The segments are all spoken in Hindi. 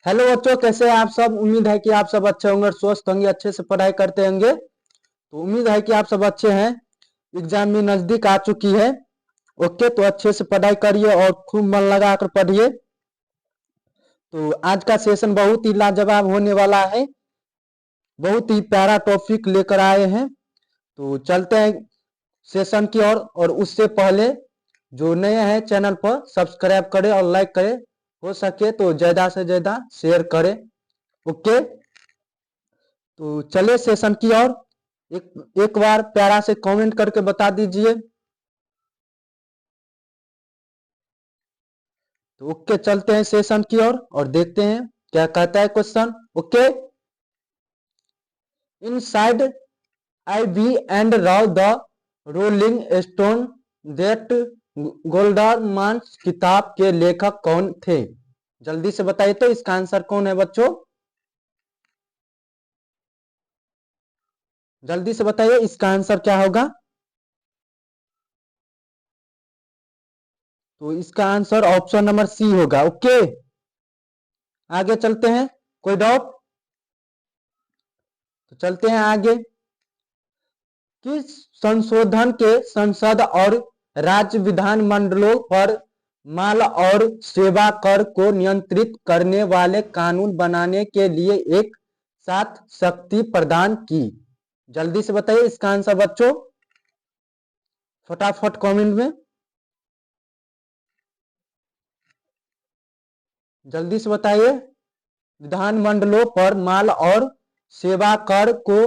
हेलो बच्चों, कैसे हैं आप सब। उम्मीद है कि आप सब अच्छे होंगे और स्वस्थ होंगे, अच्छे से पढ़ाई करते होंगे। तो उम्मीद है कि आप सब अच्छे हैं। एग्जाम भी नजदीक आ चुकी है। ओके, तो अच्छे से पढ़ाई करिए और खूब मन लगा कर पढ़िए। तो आज का सेशन बहुत ही लाजवाब होने वाला है। बहुत ही प्यारा टॉपिक लेकर आए हैं। तो चलते हैं सेशन की ओर। और उससे पहले जो नए हैं चैनल पर सब्सक्राइब करें और लाइक करें। हो सके तो ज्यादा से ज्यादा शेयर करें। ओके, तो चले सेशन की ओर। एक बार प्यारा से कमेंट करके बता दीजिए। तो ओके, चलते हैं सेशन की ओर और देखते हैं क्या कहता है question. Okay, inside I B and राव द रोलिंग स्टोन दैट गोल्डरमान्स किताब के लेखक कौन थे। जल्दी से बताइए तो इसका आंसर कौन है बच्चों। जल्दी से बताइए इसका आंसर क्या होगा। तो इसका आंसर ऑप्शन नंबर सी होगा। ओके, आगे चलते हैं। कोई डाउट? तो चलते हैं आगे। किस संशोधन के संसद और राज्य विधानमंडलों पर माल और सेवा कर को नियंत्रित करने वाले कानून बनाने के लिए एक साथ शक्ति प्रदान की। जल्दी से बताइए इसका आंसर बच्चों, फटाफट कमेंट में जल्दी से बताइए। विधानमंडलों पर माल और सेवा कर को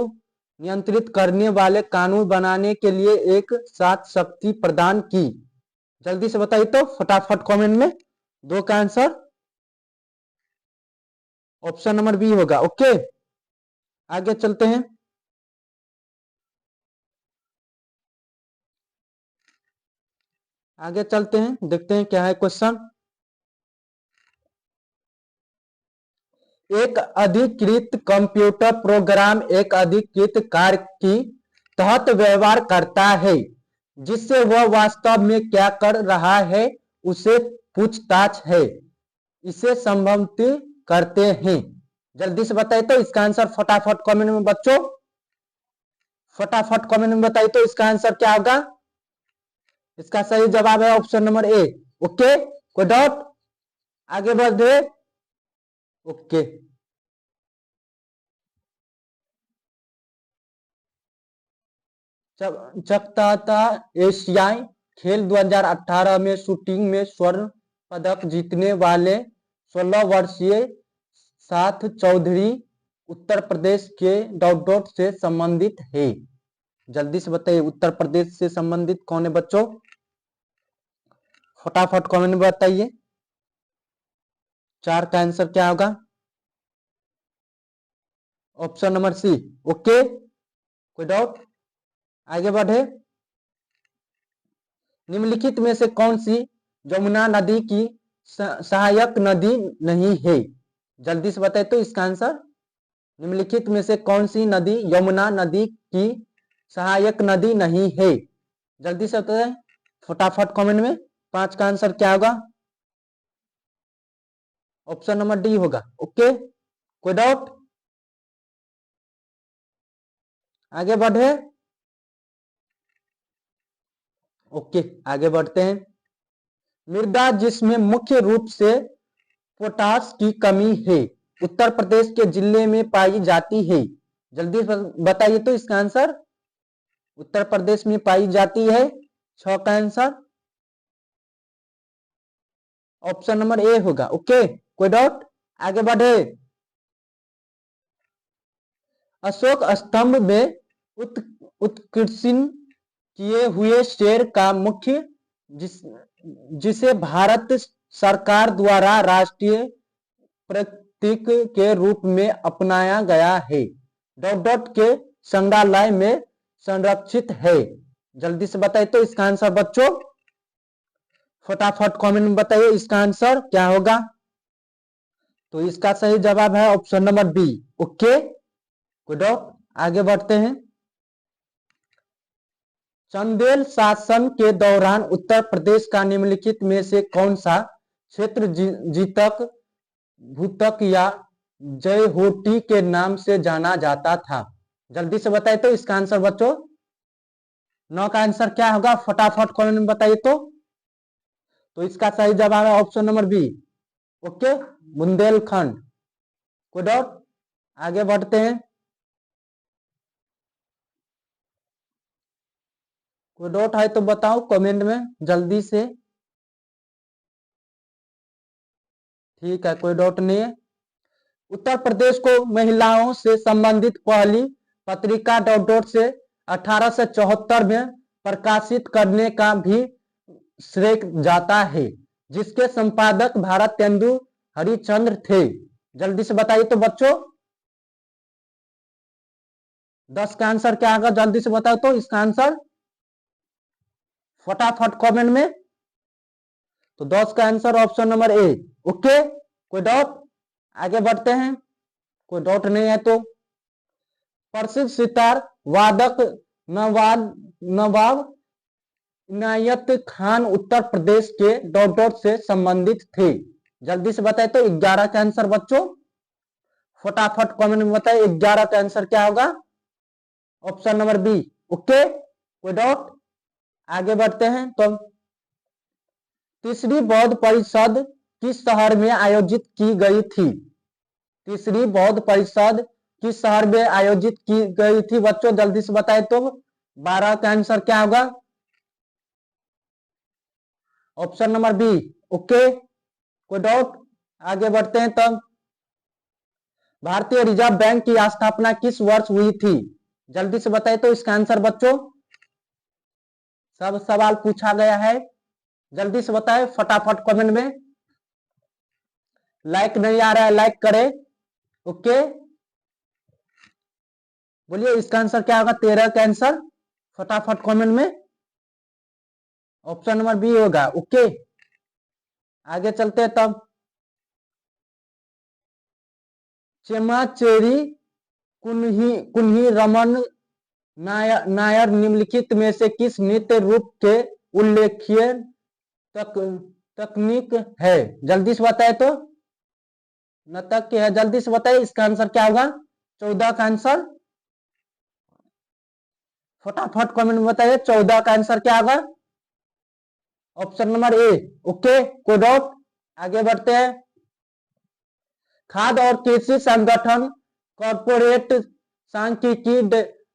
नियंत्रित करने वाले कानून बनाने के लिए एक साथ शक्ति प्रदान की। जल्दी से बताइए तो फटाफट कमेंट में। दो का आंसर ऑप्शन नंबर बी होगा। ओके, आगे चलते हैं। आगे चलते हैं, देखते हैं क्या है क्वेश्चन। एक अधिकृत कंप्यूटर प्रोग्राम एक अधिकृत कार्य की तहत व्यवहार करता है जिससे वह वास्तव में क्या कर रहा है उसे पूछताछ है, इसे संबंधित करते हैं। जल्दी से बताइए तो इसका आंसर फटाफट कमेंट में बच्चों, फटाफट कमेंट में बताइए तो इसका आंसर क्या होगा। इसका सही जवाब है ऑप्शन नंबर ए। ओके, कोई डाउट? आगे बढ़े। ओके, चकताता एशियाई खेल 2018 में शूटिंग में स्वर्ण पदक जीतने वाले 16 वर्षीय साथ चौधरी उत्तर प्रदेश के डॉट डॉट से संबंधित है। जल्दी से बताइए उत्तर प्रदेश से संबंधित कौन है बच्चों, फटाफट कमेंट में बताइए। चार का आंसर क्या होगा, ऑप्शन नंबर सी। ओके, कोई डाउट? आगे बढ़े। निम्नलिखित में से कौन सी यमुना नदी की सहायक नदी नहीं है। जल्दी से बताए तो इसका आंसर। निम्नलिखित में से कौन सी नदी यमुना नदी की सहायक नदी नहीं है। जल्दी से बताए फटाफट कमेंट में। पांच का आंसर क्या होगा, ऑप्शन नंबर डी होगा। ओके, कोई डाउट? आगे बढ़े। ओके, आगे बढ़ते हैं। मृदा जिसमें मुख्य रूप से पोटास की कमी है उत्तर प्रदेश के जिले में पाई जाती है। जल्दी बताइए तो इसका आंसर। उत्तर प्रदेश में पाई जाती है, छह का आंसर ऑप्शन नंबर ए होगा। ओके, कोई डाउट? आगे बढ़े। अशोक स्तंभ में उत्कीर्षण किए हुए शेर का मुख्य जिसे भारत सरकार द्वारा राष्ट्रीय प्रतीक के रूप में अपनाया गया है डॉट डॉट के संग्रहालय में संरक्षित है। जल्दी से बताइए तो इसका आंसर बच्चों, फटाफट कमेंट में बताइए इसका आंसर क्या होगा। तो इसका सही जवाब है option number B. Okay, good. आगे बढ़ते हैं। चंदेल शासन के दौरान उत्तर प्रदेश का निम्नलिखित में से कौन सा क्षेत्र जीतक भूतक या जयहोटी के नाम से जाना जाता था। जल्दी से बताइए तो इसका आंसर बच्चों, 9 का आंसर क्या होगा, फटाफट कमेंट में बताइए तो इसका सही जवाब है option number B, okay, Bundelkhand. कोई डाउट? आगे बढ़ते हैं, कोई डाउट है तो बताओ कमेंट में जल्दी से। ठीक है, कोई डाउट नहीं है। उत्तर प्रदेश को महिलाओं से संबंधित पहली पत्रिका डॉट डॉट से 1874 में प्रकाशित करने का भी श्रेय जाता है, जिसके संपादक भारत तेंदु हरिचंद्र थे। जल्दी से बताइए तो बच्चों, 10 का आंसर क्या होगा, जल्दी से बताओ तो इसका आंसर फटाफट कमेंट में। तो 10 का answer option number A, okay. कोई डाउट? आगे बढ़ते हैं, कोई डाउट नहीं है तो प्रसिद्ध सितार वादक नवाब इनायत खान उत्तर प्रदेश के डॉट डॉट से संबंधित थे। जल्दी से बताए तो 11 का आंसर बच्चों, फटाफट कमेंट में बताए 11 का आंसर क्या होगा, ऑप्शन नंबर बी, ओके। कोई डाउट? आगे बढ़ते हैं तो तीसरी बौद्ध परिषद किस शहर में आयोजित की गई थी? तीसरी बौद्ध परिषद किस शहर में आयोजित की गई थी बच्चों, जल्दी से बताए तो 12 का आंसर क्या होगा, ऑप्शन नंबर बी, ओके। कोई डाउट? आगे बढ़ते हैं तब, भारतीय रिजर्व बैंक की स्थापना किस वर्ष हुई थी? जल्दी से बताए तो इसका आंसर बच्चों, सब सवाल पूछा गया है, जल्दी से बताए फटाफट कमेंट में। लाइक नहीं आ रहा है, लाइक करें, ओके। बोलिए इसका आंसर क्या होगा, 13 का आंसर, फटाफट कमेंट में, ऑप्शन नंबर बी होगा, ओके। आगे चलते हैं तब, चेमाचेरी कुन्ही रमन नायर निम्नलिखित में से किस नृत्य रूप के उल्लेखीय तकनीक है? जल्दी से बताए तो, नर्तक है, जल्दी से बताइए इसका आंसर क्या होगा, 14 का आंसर, फटाफट कमेंट में बताइए 14 का आंसर क्या होगा, ऑप्शन नंबर ए, ओके। कोई डाउट? आगे बढ़ते हैं, खाद्य और कृषि संगठन कॉर्पोरेट सांख्यिकी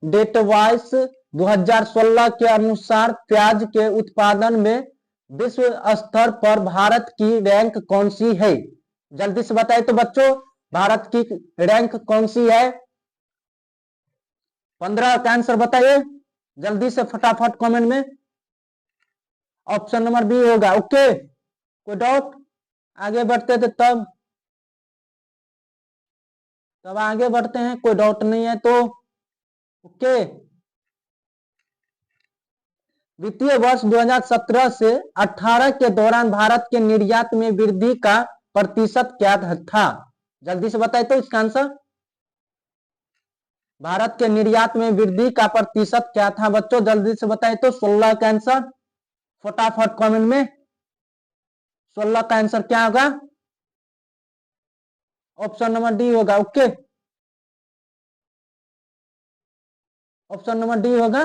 डेटाबेस 2016 के अनुसार प्याज के उत्पादन में विश्व स्तर पर भारत की रैंक कौन सी है? जल्दी से बताइए तो बच्चों, भारत की रैंक कौन सी है? 15 का आंसर बताइए जल्दी से फटाफट कमेंट में, ऑप्शन नंबर बी होगा, ओके। कोई डाउट? आगे बढ़ते थे तब आगे बढ़ते हैं, कोई डाउट नहीं है तो ओके। वित्तीय वर्ष 2017 से 18 के दौरान भारत के निर्यात में वृद्धि का प्रतिशत क्या था? जल्दी से बताइए तो इसका आंसर, भारत के निर्यात में वृद्धि का प्रतिशत क्या था बच्चों, जल्दी से बताइए तो 16 का आंसर, फटाफट कमेंट में, 16 का आंसर क्या होगा, ऑप्शन नंबर डी होगा, ओके। ऑप्शन नंबर डी होगा,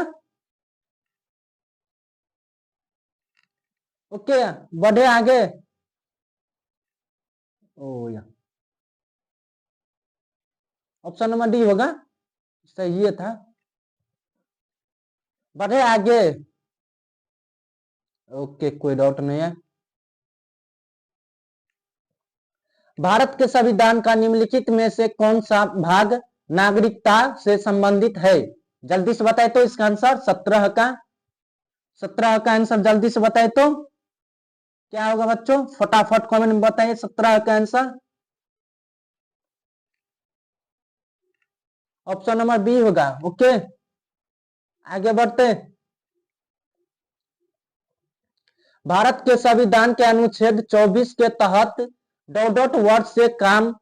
ओके। बढ़े आगे, ओ या ऑप्शन नंबर डी होगा, सही है था। बढ़े आगे, ओके, कोई डाउट नहीं है। भारत के संविधान का निम्नलिखित में से कौन सा भाग नागरिकता से संबंधित है? जल्दी से बताए तो इसका आंसर 17 का, 17 का आंसर जल्दी से बताए तो क्या होगा बच्चों, फटाफट कमेंट में बताइए 17 का आंसर, ऑप्शन नंबर बी होगा, ओके। आगे बढ़ते, भारत के संविधान के अनुच्छेद 24 के तहत डॉट वर्ष से कम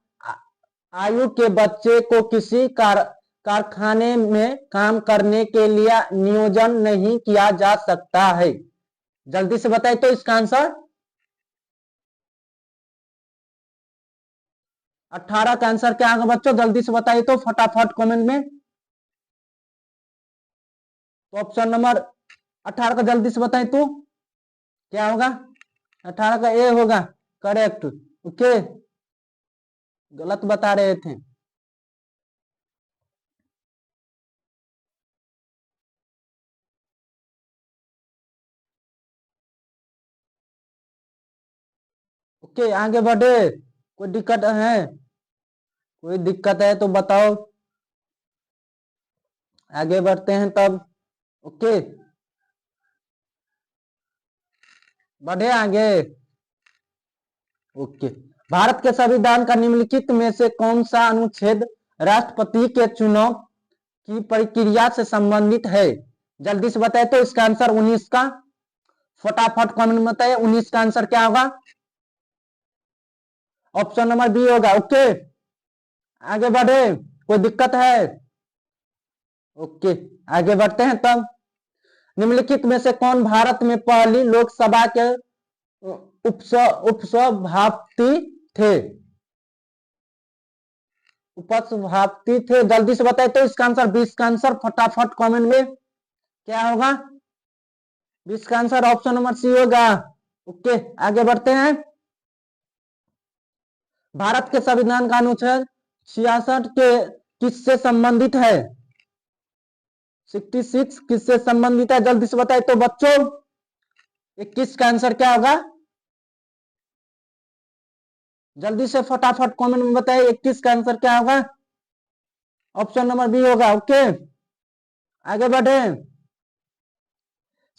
आयु के बच्चे को किसी कारखाने में काम करने के लिए नियोजन नहीं किया जा सकता है। जल्दी से बताइए तो इसका आंसर, 18 का आंसर क्या होगा बच्चों, जल्दी से बताइए तो फटाफट कमेंट में। तो ऑप्शन नंबर 18 का जल्दी से बताइए तो क्या होगा, 18 का ए होगा करेक्ट। ओके, गलत बता रहे थे। ओके, आगे बढ़े, कोई दिक्कत है, कोई दिक्कत है तो बताओ, आगे बढ़ते हैं तब। ओके, बढ़े आगे। ओके, भारत के संविधान का निम्नलिखित में से कौन सा अनुच्छेद राष्ट्रपति के चुनाव की प्रक्रिया से संबंधित है, जल्दी से बताए तो इसका आंसर 19 का, फटाफट कमेंट में बताइए 19 का आंसर क्या होगा, ऑप्शन नंबर बी होगा। ओके, आगे बढ़े, कोई दिक्कत है। ओके, आगे बढ़ते हैं तब। निम्नलिखित में से कौन भारत में पहली लोकसभा के उपसभापति थे, उपसभापति थे, जल्दी से बताए तो इसका आंसर 20 का आंसर, फटाफट कमेंट में क्या होगा, 20 का आंसर ऑप्शन नंबर सी होगा। ओके, आगे बढ़ते हैं। भारत के संविधान का अनुच्छेद 66 के किससे संबंधित है, 66 किससे संबंधित है, जल्दी से बताए तो बच्चों 21 का आंसर क्या होगा, जल्दी से फटाफट कमेंट में बताइए 21 का आंसर क्या होगा, ऑप्शन नंबर बी होगा। ओके, आगे बढ़े।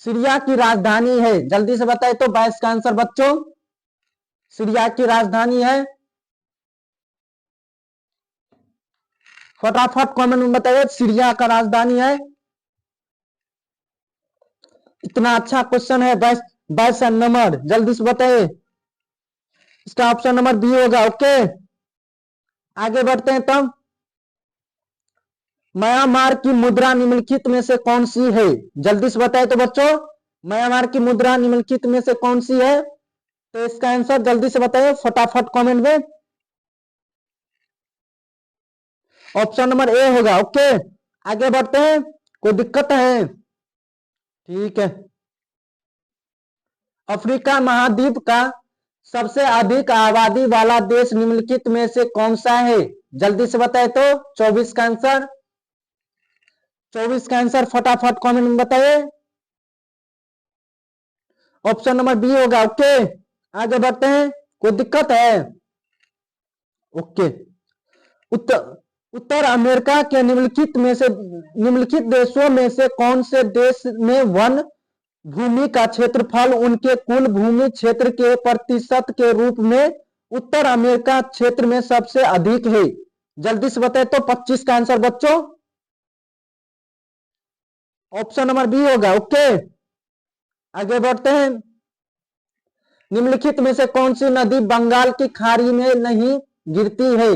सीरिया की राजधानी है, जल्दी से बताए तो 22 का आंसर बच्चों, सीरिया की राजधानी है, फटाफट कमेंट में बताइए सीरिया का राजधानी है। इतना अच्छा क्वेश्चन है, 22 नंबर, जल्दी से बताइए इसका ऑप्शन नंबर बी होगा। ओके, आगे बढ़ते हैं तब। म्यांमार की मुद्रा निम्नलिखित में से कौन सी है, जल्दी से बताए तो बच्चों म्यांमार की मुद्रा निम्नलिखित में से कौन सी है, तो इसका आंसर जल्दी से बताइए फटाफट कमेंट में, ऑप्शन नंबर ए होगा। ओके, आगे बढ़ते हैं, कोई दिक्कत है, ठीक है। अफ्रीका महाद्वीप का सबसे अधिक आबादी वाला देश निम्नलिखित में से कौन सा है, जल्दी से बताए तो 24 का आंसर, 24 का आंसर फटाफट कमेंट में बताइए, ऑप्शन नंबर बी होगा। ओके, आगे बढ़ते हैं, कोई दिक्कत है। ओके, उत्तर अमेरिका के निम्नलिखित देशों में से कौन से देश में वन भूमि का क्षेत्रफल उनके कुल भूमि क्षेत्र के प्रतिशत के रूप में उत्तर अमेरिका क्षेत्र में सबसे अधिक है, जल्दी से बताए तो 25 का आंसर बच्चों, ऑप्शन नंबर बी होगा। ओके, आगे बढ़ते हैं। निम्नलिखित में से कौन सी नदी बंगाल की खाड़ी में नहीं गिरती है,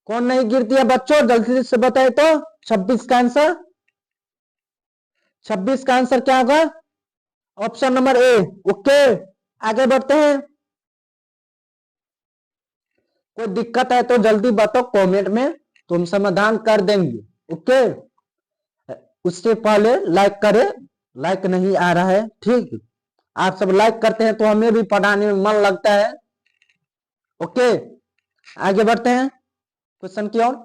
कौन नहीं गिरती है बच्चों, जल्दी से बताए तो 26 का आंसर, 26 का आंसर क्या होगा, ऑप्शन नंबर ए। ओके, आगे बढ़ते हैं। कोई दिक्कत है तो जल्दी बताओ कमेंट में, तो हम समाधान कर देंगे। ओके, उससे पहले लाइक करें, लाइक नहीं आ रहा है, ठीक, आप सब लाइक करते हैं तो हमें भी पढ़ाने में मन लगता है। ओके, आगे बढ़ते हैं क्वेश्चन की ओर।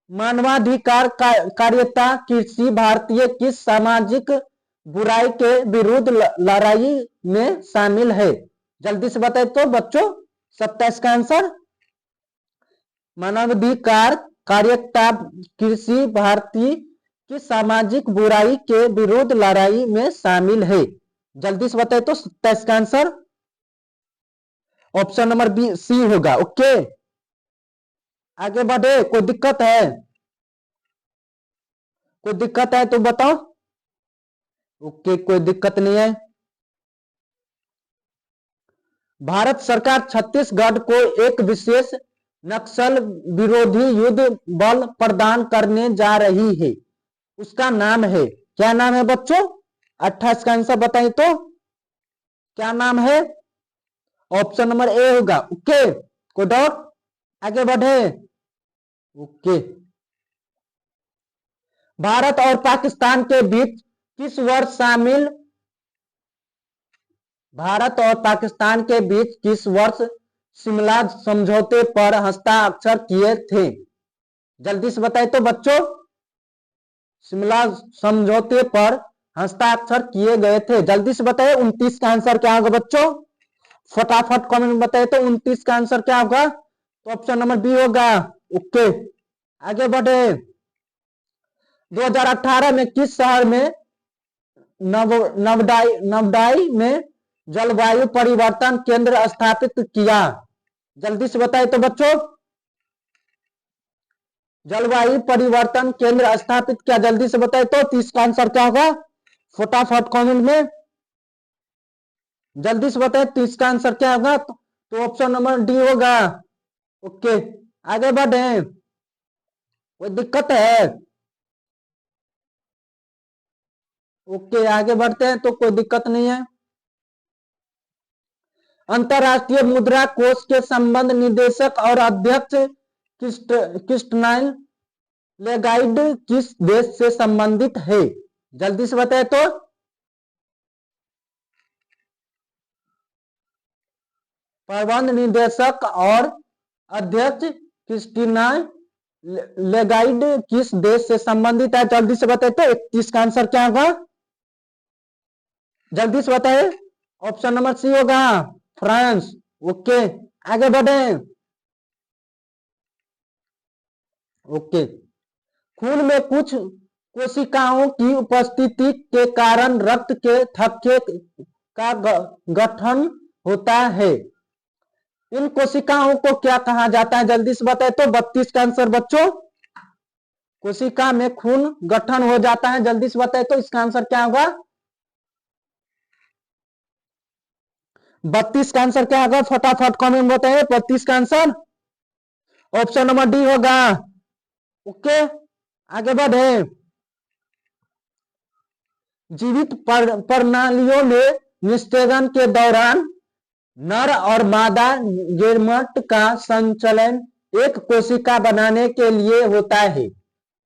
मानवाधिकार कार्यता कृषि भारतीय किस सामाजिक बुराई के विरुद्ध लड़ाई में शामिल है, जल्दी से बताए तो बच्चों 27 का आंसर, मानवाधिकार कार्यता कृषि भारतीय की सामाजिक बुराई के विरुद्ध लड़ाई में शामिल है, जल्दी से बताए तो 27 का answer, option number B C होगा। ओके, आगे बढ़े, कोई दिक्कत है, कोई दिक्कत है तो बताओ। ओके, कोई दिक्कत नहीं है। भारत सरकार छत्तीसगढ़ को एक विशेष नक्सल विरोधी युद्ध बल प्रदान करने जा रही है, उसका नाम है, क्या नाम है बच्चों, 28 का आंसर बताइए तो क्या नाम है, ऑप्शन नंबर ए होगा। ओके, कोई डाउट? आगे बढ़े। ओके। भारत और पाकिस्तान के बीच किस वर्ष शामिल भारत और पाकिस्तान के बीच किस वर्ष शिमला समझौते पर हस्ताक्षर किए थे? जल्दी से बताए तो बच्चों, शिमला समझौते पर हस्ताक्षर किए गए थे, जल्दी से बताए। 29 का आंसर क्या होगा बच्चों? फटाफट कमेंट में बताए तो 29 का आंसर क्या होगा? तो ऑप्शन नंबर बी होगा। ओके, आगे बढ़े। 2018 में किस शहर में नवडाई में जलवायु परिवर्तन केंद्र स्थापित किया? जल्दी से बताए तो बच्चों, जलवायु परिवर्तन केंद्र स्थापित किया, जल्दी से बताए तो 30 का आंसर क्या होगा? फटाफट कमेंट में जल्दी से बताए 30 का आंसर क्या होगा? तो ऑप्शन नंबर डी होगा। ओके, आगे बढ़े। कोई दिक्कत है? ओके, आगे बढ़ते हैं तो कोई दिक्कत नहीं है। अंतरराष्ट्रीय मुद्रा कोष के संबंध निदेशक और अध्यक्ष क्रिस्टाइन लेगार्ड किस देश से संबंधित है? जल्दी से बताए तो। प्रबंध निदेशक और अध्यक्ष क्रिस्टाइन लेगार्ड किस देश से संबंधित है? जल्दी से बताए तो 31 का आंसर क्या होगा? जल्दी से बताए। ऑप्शन नंबर सी होगा, फ्रांस। ओके, आगे बढ़े। ओके, खून में कुछ कोशिकाओं की उपस्थिति के कारण रक्त के थक्के का गठन होता है। इन कोशिकाओं को क्या कहा जाता है? जल्दी से बताए तो 32 का आंसर बच्चों। कोशिका में खून गठन हो जाता है, जल्दी से बताए तो इसका आंसर क्या होगा? 32 का आंसर क्या होगा? फटाफट कमेंट बताइए 32 का आंसर। ऑप्शन नंबर डी होगा। ओके, आगे बढ़े। जीवित प्रणालियों में निषेचन के दौरान नर और मादा गेमेट का संचलन एक कोशिका बनाने के लिए होता है,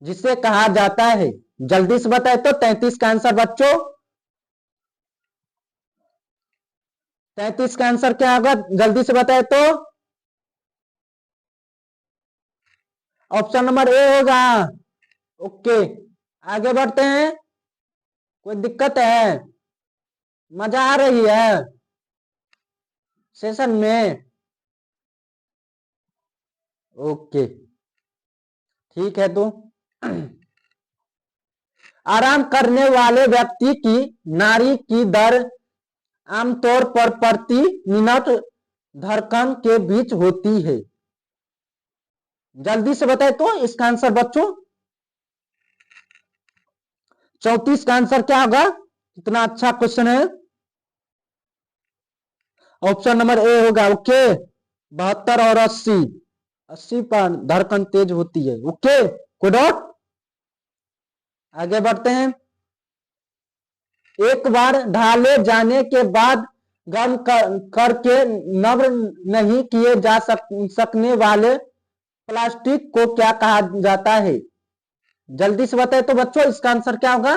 जिसे कहा जाता है। जल्दी से बताए तो 33 का आंसर बच्चों। 33 का आंसर क्या होगा? जल्दी से बताए तो ऑप्शन नंबर ए होगा। ओके, आगे बढ़ते हैं। कोई दिक्कत है? मजा आ रही है सेशन में? ओके, ठीक है। तो आराम करने वाले व्यक्ति की नाड़ी की दर आमतौर पर प्रति मिनट धड़कन के बीच होती है। जल्दी से बताए तो इसका आंसर बच्चों। 34 का आंसर क्या होगा? कितना अच्छा क्वेश्चन है। ऑप्शन नंबर ए होगा। ओके, 72 और 80 पर धड़कन तेज होती है। ओके, कोई डाउट? आगे बढ़ते हैं। एक बार ढाले जाने के बाद गर्म करके नम्र नहीं किए जा सकने वाले प्लास्टिक को क्या कहा जाता है? जल्दी से बताए तो बच्चों इसका आंसर क्या होगा?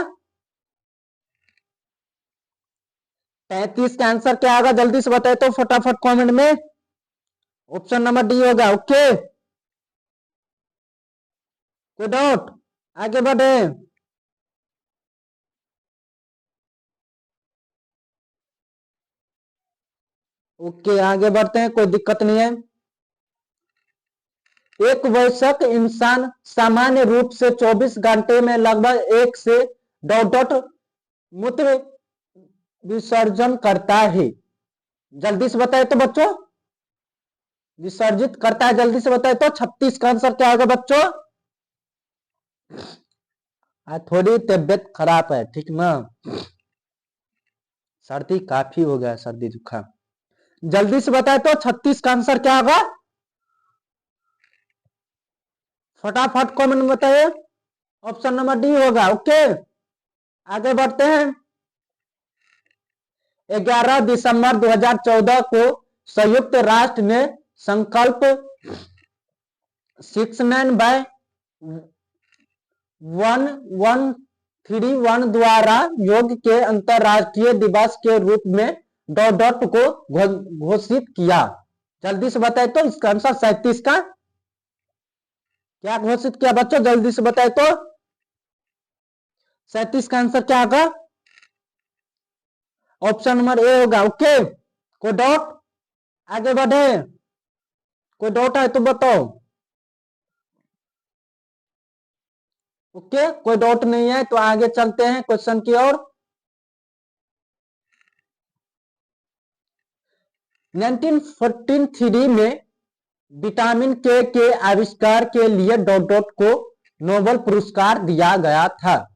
35 का आंसर क्या होगा? जल्दी से बताए तो फटाफट कमेंट में। ऑप्शन नंबर डी होगा। ओके, कोई डाउट? आगे बढ़े। ओके, आगे बढ़ते हैं, कोई दिक्कत नहीं है। एक वयस्क इंसान सामान्य रूप से 24 घंटे में लगभग 1 से 1.5 मूत्र विसर्जन करता है। जल्दी से बताए तो बच्चों, विसर्जित करता है। जल्दी से बताए तो 36 का आंसर क्या होगा बच्चों? आज थोड़ी तबियत खराब है, ठीक ना? सर्दी काफी हो गया, सर्दी जुकाम। जल्दी से बताए तो 36 का आंसर क्या होगा? फटाफट कमेंट में बताइए। ऑप्शन नंबर डी होगा। ओके, आगे बढ़ते हैं। 11 दिसंबर 2014 को संयुक्त राष्ट्र ने संकल्प 69/1131 द्वारा योग के अंतरराष्ट्रीय दिवस के रूप में डॉट डॉट को घोषित किया। जल्दी से बताए तो इसका आंसर 37 का क्या घोषित किया बच्चों, जल्दी से बताए तो 37 का आंसर क्या होगा? ऑप्शन नंबर ए होगा। ओके, कोई डाउट? आगे बढ़े, कोई डाउट है तो बताओ। ओके, कोई डाउट नहीं है तो आगे चलते हैं क्वेश्चन की ओर। 1943 में विटामिन के आविष्कार के लिए डॉट डॉट को नोबेल पुरस्कार दिया गया था।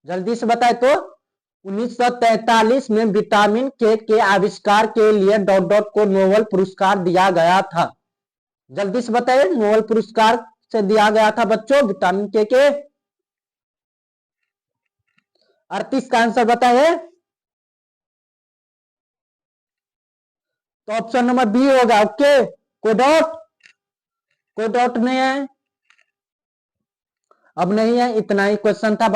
जल्दी से बताए तो 1943 में विटामिन के आविष्कार के लिए डॉट डॉट को नोबेल पुरस्कार दिया गया था। जल्दी से बताइए, नोबेल पुरस्कार से दिया गया था बच्चों विटामिन के। 38 का आंसर बताइए तो ऑप्शन नंबर बी होगा। ओके, कोई डाउट? कोई डाउट नहीं है? अब नहीं है, इतना ही क्वेश्चन था।